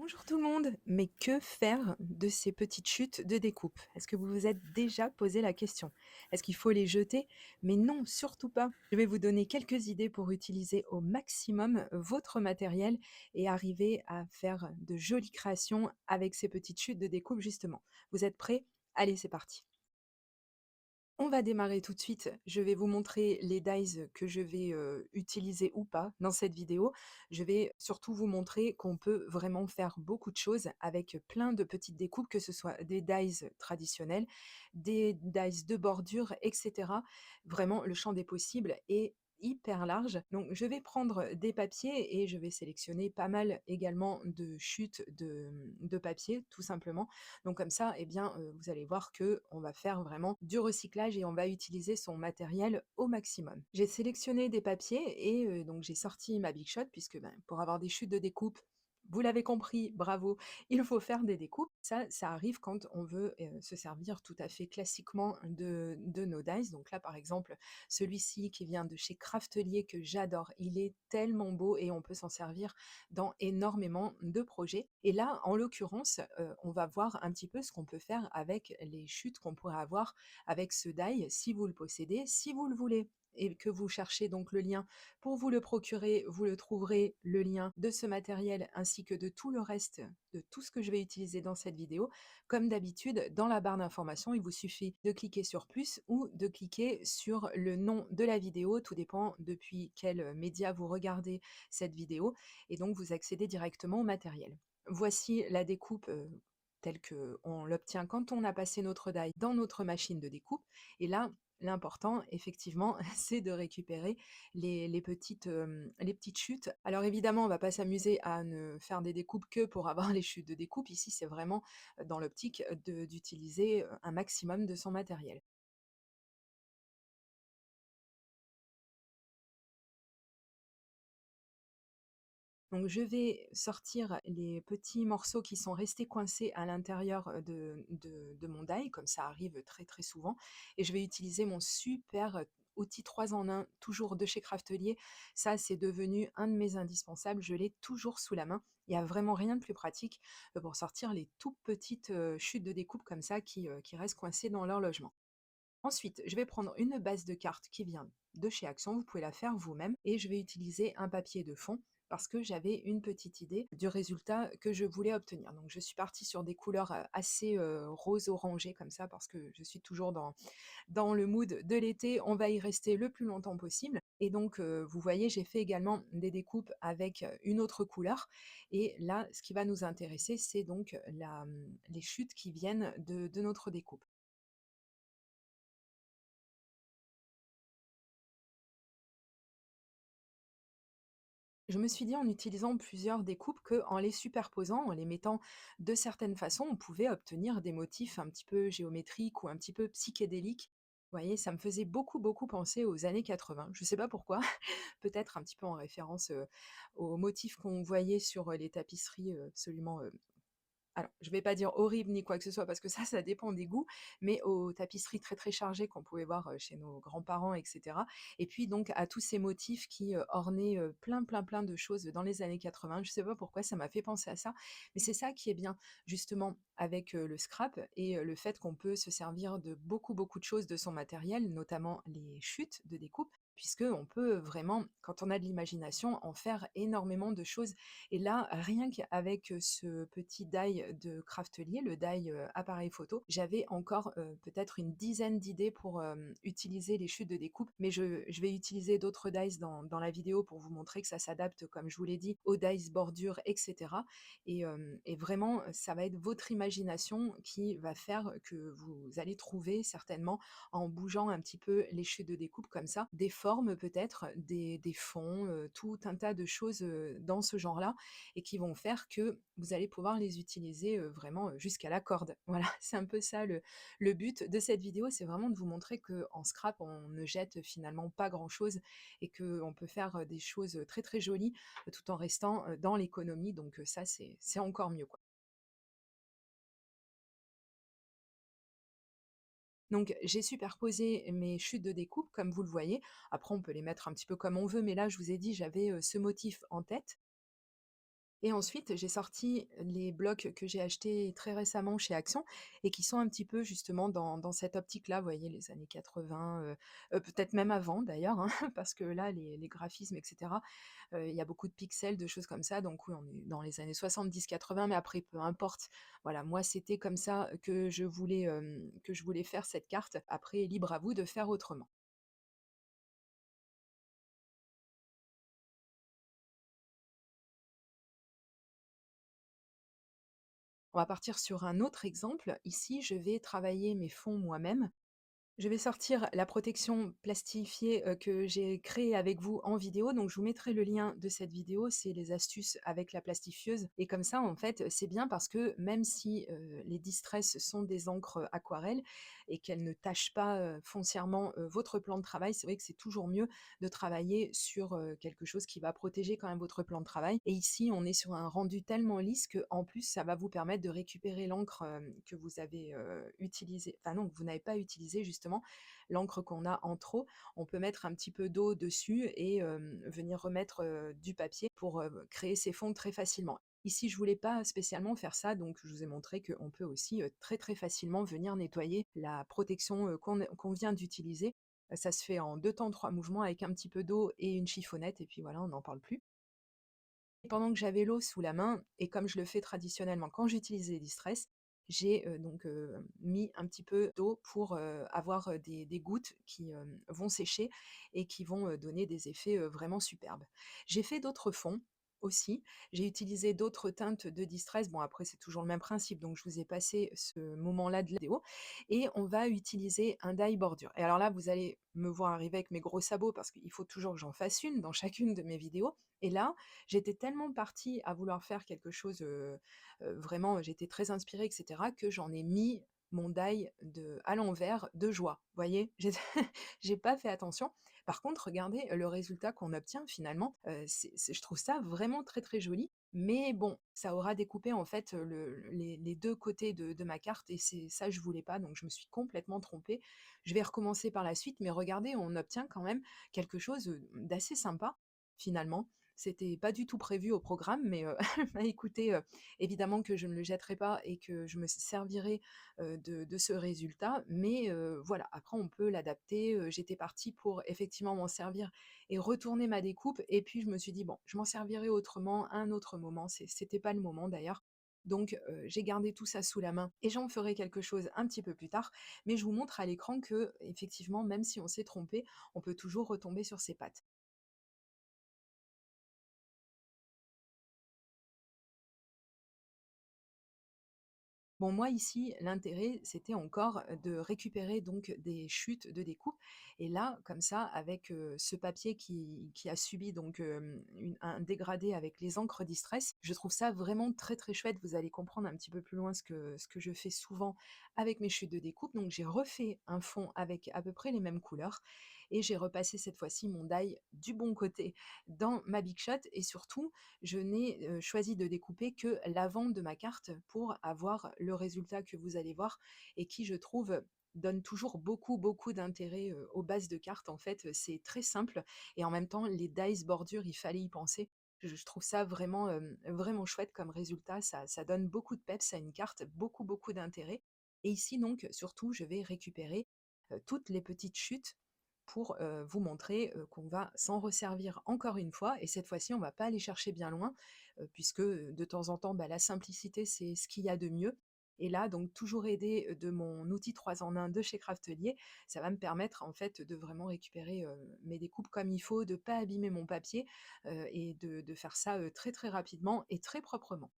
Bonjour tout le monde, mais que faire de ces petites chutes de découpe? Est-ce que vous vous êtes déjà posé la question? Est-ce qu'il faut les jeter? Mais non, surtout pas. Je vais vous donner quelques idées pour utiliser au maximum votre matériel et arriver à faire de jolies créations avec ces petites chutes de découpe justement. Vous êtes prêts? Allez, c'est parti. On va démarrer tout de suite. Je vais vous montrer les dies que je vais utiliser ou pas dans cette vidéo. Je vais surtout vous montrer qu'on peut vraiment faire beaucoup de choses avec plein de petites découpes, que ce soit des dies traditionnels, des dies de bordure, etc. Vraiment, le champ des possibles est hyper large. Donc, je vais prendre des papiers et je vais sélectionner pas mal également de chutes de papier, tout simplement. Donc comme ça, eh bien, vous allez voir que on va faire vraiment du recyclage et on va utiliser son matériel au maximum. J'ai sélectionné des papiers et donc j'ai sorti ma Big Shot puisque, ben, pour avoir des chutes de découpe, vous l'avez compris, bravo, il faut faire des découpes. Ça arrive quand on veut, se servir tout à fait classiquement de nos dies. Donc là, par exemple, celui-ci qui vient de chez Craftelier que j'adore, il est tellement beau et on peut s'en servir dans énormément de projets. Et là, en l'occurrence, on va voir un petit peu ce qu'on peut faire avec les chutes qu'on pourrait avoir avec ce die, si vous le possédez, si vous le voulez et que vous cherchez donc le lien pour vous le procurer, vous le trouverez, le lien de ce matériel ainsi que de tout le reste, de tout ce que je vais utiliser dans cette vidéo. Comme d'habitude, dans la barre d'information, il vous suffit de cliquer sur plus ou de cliquer sur le nom de la vidéo, tout dépend depuis quel média vous regardez cette vidéo et donc vous accédez directement au matériel. Voici la découpe telle qu'on l'obtient quand on a passé notre die dans notre machine de découpe. Et là, l'important, effectivement, c'est de récupérer les petites chutes. Alors évidemment, on ne va pas s'amuser à ne faire des découpes que pour avoir les chutes de découpe. Ici, c'est vraiment dans l'optique d'utiliser un maximum de son matériel. Donc je vais sortir les petits morceaux qui sont restés coincés à l'intérieur de mon die, comme ça arrive très très souvent, et je vais utiliser mon super outil 3 en 1, toujours de chez Craftelier. Ça, c'est devenu un de mes indispensables, je l'ai toujours sous la main. Il n'y a vraiment rien de plus pratique pour sortir les toutes petites chutes de découpe comme ça qui restent coincées dans leur logement. Ensuite, je vais prendre une base de cartes qui vient de chez Action, vous pouvez la faire vous-même, et je vais utiliser un papier de fond parce que j'avais une petite idée du résultat que je voulais obtenir. Donc je suis partie sur des couleurs assez rose-orangées comme ça parce que je suis toujours dans le mood de l'été, on va y rester le plus longtemps possible. Et donc vous voyez, j'ai fait également des découpes avec une autre couleur. Et là, ce qui va nous intéresser, c'est donc les chutes qui viennent de notre découpe. Je me suis dit en utilisant plusieurs découpes que, en les superposant, en les mettant de certaines façons, on pouvait obtenir des motifs un petit peu géométriques ou un petit peu psychédéliques. Vous voyez, ça me faisait beaucoup, beaucoup penser aux années 80. Je ne sais pas pourquoi, peut-être un petit peu en référence aux motifs qu'on voyait sur les tapisseries absolument alors, je vais pas dire horrible ni quoi que ce soit parce que ça dépend des goûts, mais aux tapisseries très, très chargées qu'on pouvait voir, chez nos grands-parents et cetera. Et puis donc à tous ces motifs qui, ornaient, plein, plein, plein de choses dans les années 80. Je sais pas pourquoi ça m'a fait penser à ça, mais c'est ça qui est bien justement avec, le scrap et le fait qu'on peut se servir de beaucoup, beaucoup de choses de son matériel, notamment les chutes de découpe, puisque on peut vraiment, quand on a de l'imagination, en faire énormément de choses et là, rien qu'avec ce petit die de Craftelier, le die appareil photo, j'avais encore peut-être une dizaine d'idées pour utiliser les chutes de découpe, mais je vais utiliser d'autres dies dans la vidéo pour vous montrer que ça s'adapte, comme je vous l'ai dit, aux dies bordure, etc. Et vraiment, ça va être votre imagination qui va faire que vous allez trouver certainement, en bougeant un petit peu les chutes de découpe comme ça, des formes peut-être, des fonds, tout un tas de choses dans ce genre-là et qui vont faire que vous allez pouvoir les utiliser vraiment jusqu'à la corde. Voilà, c'est un peu ça le but de cette vidéo, c'est vraiment de vous montrer qu'en scrap, on ne jette finalement pas grand-chose et qu'on peut faire des choses très très jolies tout en restant dans l'économie. Donc ça, c'est encore mieux, quoi. Donc j'ai superposé mes chutes de découpe comme vous le voyez. Après on peut les mettre un petit peu comme on veut, mais là je vous ai dit j'avais ce motif en tête. Et ensuite, j'ai sorti les blocs que j'ai achetés très récemment chez Action et qui sont un petit peu justement dans cette optique-là, vous voyez, les années 80, peut-être même avant d'ailleurs, hein, parce que là, les graphismes, et cetera, il y a beaucoup de pixels, de choses comme ça, donc oui, on est dans les années 70-80, mais après, peu importe. Voilà, moi, c'était comme ça que je voulais faire cette carte. Après, libre à vous de faire autrement. On va partir sur un autre exemple. Ici, je vais travailler mes fonds moi-même. Je vais sortir la protection plastifiée, que j'ai créée avec vous en vidéo, donc je vous mettrai le lien de cette vidéo, c'est les astuces avec la plastifieuse et comme ça, en fait, c'est bien parce que même si, les Distress sont des encres aquarelles et qu'elles ne tachent pas, foncièrement, votre plan de travail, c'est vrai que c'est toujours mieux de travailler sur, quelque chose qui va protéger quand même votre plan de travail et ici, on est sur un rendu tellement lisse qu'en plus, ça va vous permettre de récupérer l'encre, que vous avez, utilisée enfin non, que vous n'avez pas utilisée justement, l'encre qu'on a en trop. On peut mettre un petit peu d'eau dessus et venir remettre, du papier pour, créer ces fonds très facilement. Ici, je voulais pas spécialement faire ça, donc je vous ai montré qu'on peut aussi, très, très facilement venir nettoyer la protection, qu'on vient d'utiliser. Ça se fait en 2 temps, 3 mouvements avec un petit peu d'eau et une chiffonnette et puis voilà, on n'en parle plus. Pendant que j'avais l'eau sous la main et comme je le fais traditionnellement quand j'utilise les Distress, j'ai, mis un petit peu d'eau pour, avoir, des gouttes qui, vont sécher et qui vont, donner des effets, vraiment superbes. J'ai fait d'autres fonds aussi, j'ai utilisé d'autres teintes de Distress. Bon après c'est toujours le même principe, donc je vous ai passé ce moment-là de la vidéo et on va utiliser un die bordure et alors là, vous allez me voir arriver avec mes gros sabots parce qu'il faut toujours que j'en fasse une dans chacune de mes vidéos et là, j'étais tellement partie à vouloir faire quelque chose, vraiment, j'étais très inspirée et cetera, que j'en ai mis mon die à l'envers de joie. Vous voyez? J'ai pas fait attention. Par contre, regardez le résultat qu'on obtient finalement, je trouve ça vraiment très, très joli. Mais bon, ça aura découpé en fait, les 2 côtés de ma carte et c'est ça je voulais pas, donc je me suis complètement trompée. Je vais recommencer par la suite, mais regardez, on obtient quand même quelque chose, d'assez sympa, finalement. C'était pas du tout prévu au programme, mais bah, écoutez, évidemment que je ne le jetterai pas et que je me servirai, de ce résultat, mais voilà, après on peut l'adapter, j'étais partie pour effectivement m'en servir et retourner ma découpe et puis je me suis dit: «Bon, je m'en servirai autrement, à un autre moment», c'était pas le moment d'ailleurs. Donc j'ai gardé tout ça sous la main et j'en ferai quelque chose un petit peu plus tard, mais je vous montre à l'écran que effectivement, même si on s'est trompé, on peut toujours retomber sur ses pattes. Bon, moi ici, l'intérêt, c'était encore de récupérer donc des chutes de découpe. Et là, comme ça, avec ce papier qui a subi donc un dégradé avec les encres Distress, je trouve ça vraiment très très chouette. Vous allez comprendre un petit peu plus loin ce que je fais souvent avec mes chutes de découpe. Donc j'ai refait un fond avec à peu près les mêmes couleurs et j'ai repassé cette fois-ci mon die du bon côté dans ma Big Shot et surtout je n'ai choisi de découper que l'avant de ma carte pour avoir le résultat que vous allez voir et qui, je trouve, donne toujours beaucoup, beaucoup d'intérêt aux bases de cartes. En fait, c'est très simple et en même temps, les dice bordure, il fallait y penser. Je trouve ça vraiment, vraiment chouette comme résultat. Ça donne beaucoup de peps à une carte, beaucoup, beaucoup d'intérêt. Et ici, donc, surtout, je vais récupérer toutes les petites chutes pour vous montrer qu'on va s'en resservir encore une fois et cette fois-ci on va pas aller chercher bien loin puisque de temps en temps bah, la simplicité c'est ce qu'il y a de mieux et là donc toujours aidé de mon outil 3 en 1 de chez Craftelier, ça va me permettre en fait de vraiment récupérer mes découpes comme il faut, de pas abîmer mon papier et de faire ça très très rapidement et très proprement.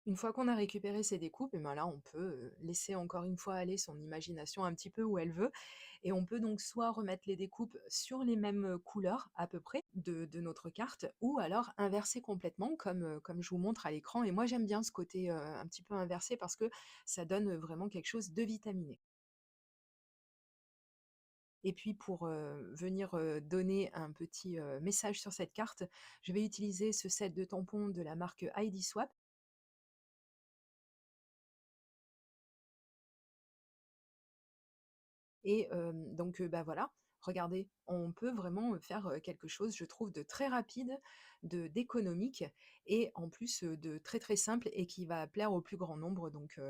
Une fois qu'on a récupéré ses découpes, et ben là, on peut laisser encore une fois aller son imagination un petit peu où elle veut. Et on peut donc soit remettre les découpes sur les mêmes couleurs à peu près de notre carte, ou alors inverser complètement comme je vous montre à l'écran. Et moi, j'aime bien ce côté un petit peu inversé parce que ça donne vraiment quelque chose de vitaminé. Et puis pour venir donner un petit message sur cette carte, je vais utiliser ce set de tampons de la marque ID Swap. Et donc bah, voilà, regardez, on peut vraiment, faire, quelque chose, je trouve, de très rapide, d'économique et en plus, de très, très simple et qui va plaire au plus grand nombre donc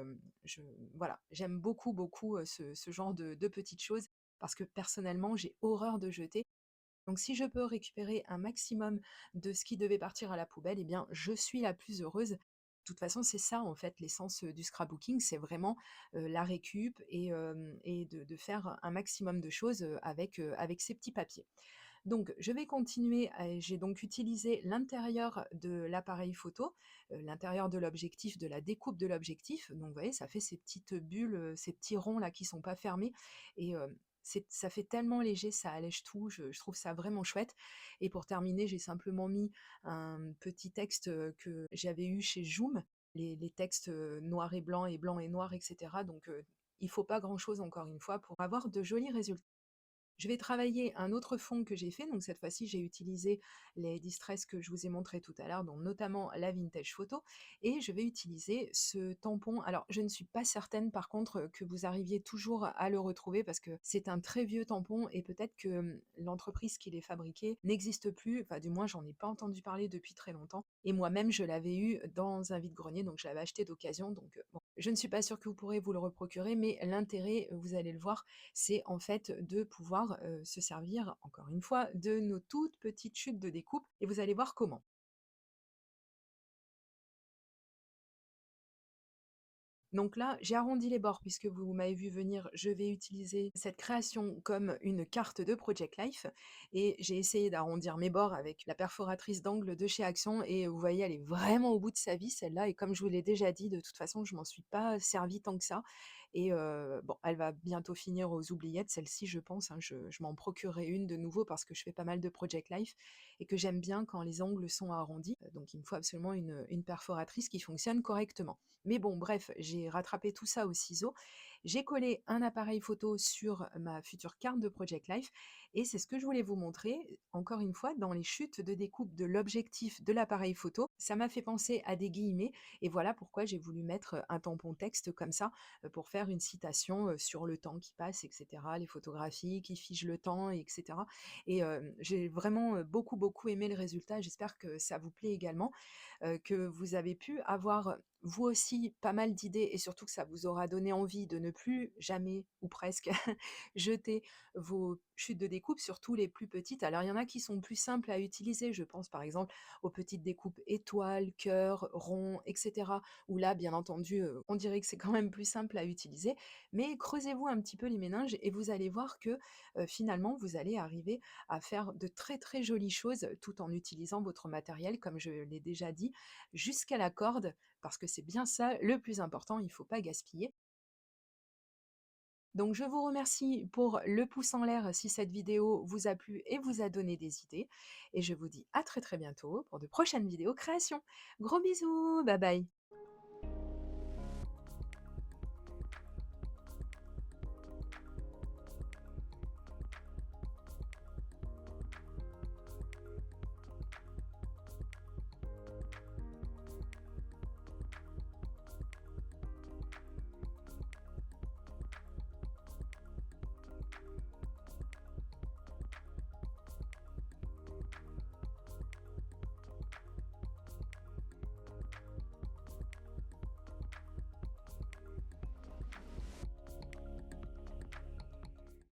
je voilà, j'aime beaucoup, beaucoup, ce genre de petites choses parce que personnellement, j'ai horreur de jeter. Donc si je peux récupérer un maximum de ce qui devait partir à la poubelle, eh bien, je suis la plus heureuse. De toute façon, c'est ça, en fait, l'essence, du scrapbooking, c'est vraiment, la récup et de faire un maximum de choses, avec ces petits papiers. Donc je vais continuer à j'ai donc utilisé l'intérieur de l'appareil photo, l'intérieur de l'objectif, de la découpe de l'objectif. Donc vous voyez, ça fait ces petites bulles, ces petits ronds là qui sont pas fermés et ça fait tellement léger, ça allège tout, je trouve ça vraiment chouette et pour terminer, j'ai simplement mis un petit texte, que j'avais eu chez Joom, les textes, noirs et blanc et noir et cetera donc il faut pas grand chose encore une fois pour avoir de jolis résultats. Je vais travailler un autre fond que j'ai fait, donc cette fois-ci j'ai utilisé les distress que je vous ai montré tout à l'heure, donc notamment la vintage photo, et je vais utiliser ce tampon. Alors je ne suis pas certaine par contre que vous arriviez toujours à le retrouver parce que c'est un très vieux tampon et peut-être que l'entreprise qui les fabriquait n'existe plus, enfin du moins j'en ai pas entendu parler depuis très longtemps, et moi-même je l'avais eu dans un vide-grenier, donc je l'avais acheté d'occasion, donc bon, je ne suis pas sûre que vous pourrez vous le reprocurer, mais l'intérêt, vous allez le voir, c'est en fait de pouvoir, se servir, encore une fois, de nos toutes petites chutes de découpe et vous allez voir comment. Donc là, j'ai arrondi les bords puisque vous m'avez vu venir, je vais utiliser cette création comme une carte de Project Life et j'ai essayé d'arrondir mes bords avec la perforatrice d'angle de chez Action et vous voyez, elle est vraiment au bout de sa vie celle-là et comme je vous l'ai déjà dit, de toute façon, je m'en suis pas servie tant que ça et bon, elle va bientôt finir aux oubliettes celle-ci, je pense, hein. Je m'en procurerai une de nouveau parce que je fais pas mal de Project Life et que j'aime bien quand les angles sont arrondis, donc il me faut absolument une perforatrice qui fonctionne correctement. Mais bon, bref, j'ai rattrapé tout ça au ciseau. J'ai collé un appareil photo sur ma future carte de Project Life et c'est ce que je voulais vous montrer. Encore une fois, dans les chutes de découpe de l'objectif de l'appareil photo, ça m'a fait penser à des guillemets et voilà pourquoi j'ai voulu mettre un tampon texte comme ça pour faire une citation sur le temps qui passe, etc., les photographies qui figent le temps, etc. Et j'ai vraiment beaucoup, beaucoup aimé le résultat. J'espère que ça vous plaît également, que vous avez pu avoir vous aussi pas mal d'idées et surtout que ça vous aura donné envie de ne plus jamais ou presque jeter vos chutes de découpe, surtout les plus petites. Alors il y en a qui sont plus simples à utiliser, je pense par exemple aux petites découpes étoiles, cœurs, ronds, etc. Où là, bien entendu, on dirait que c'est quand même plus simple à utiliser. Mais creusez-vous un petit peu les méninges et vous allez voir que finalement, vous allez arriver à faire de très très jolies choses tout en utilisant votre matériel, comme je l'ai déjà dit, jusqu'à la corde, parce que c'est bien ça le plus important, il ne faut pas gaspiller. Donc je vous remercie pour le pouce en l'air si cette vidéo vous a plu et vous a donné des idées. Et je vous dis à très très bientôt pour de prochaines vidéos création. Gros bisous, bye bye.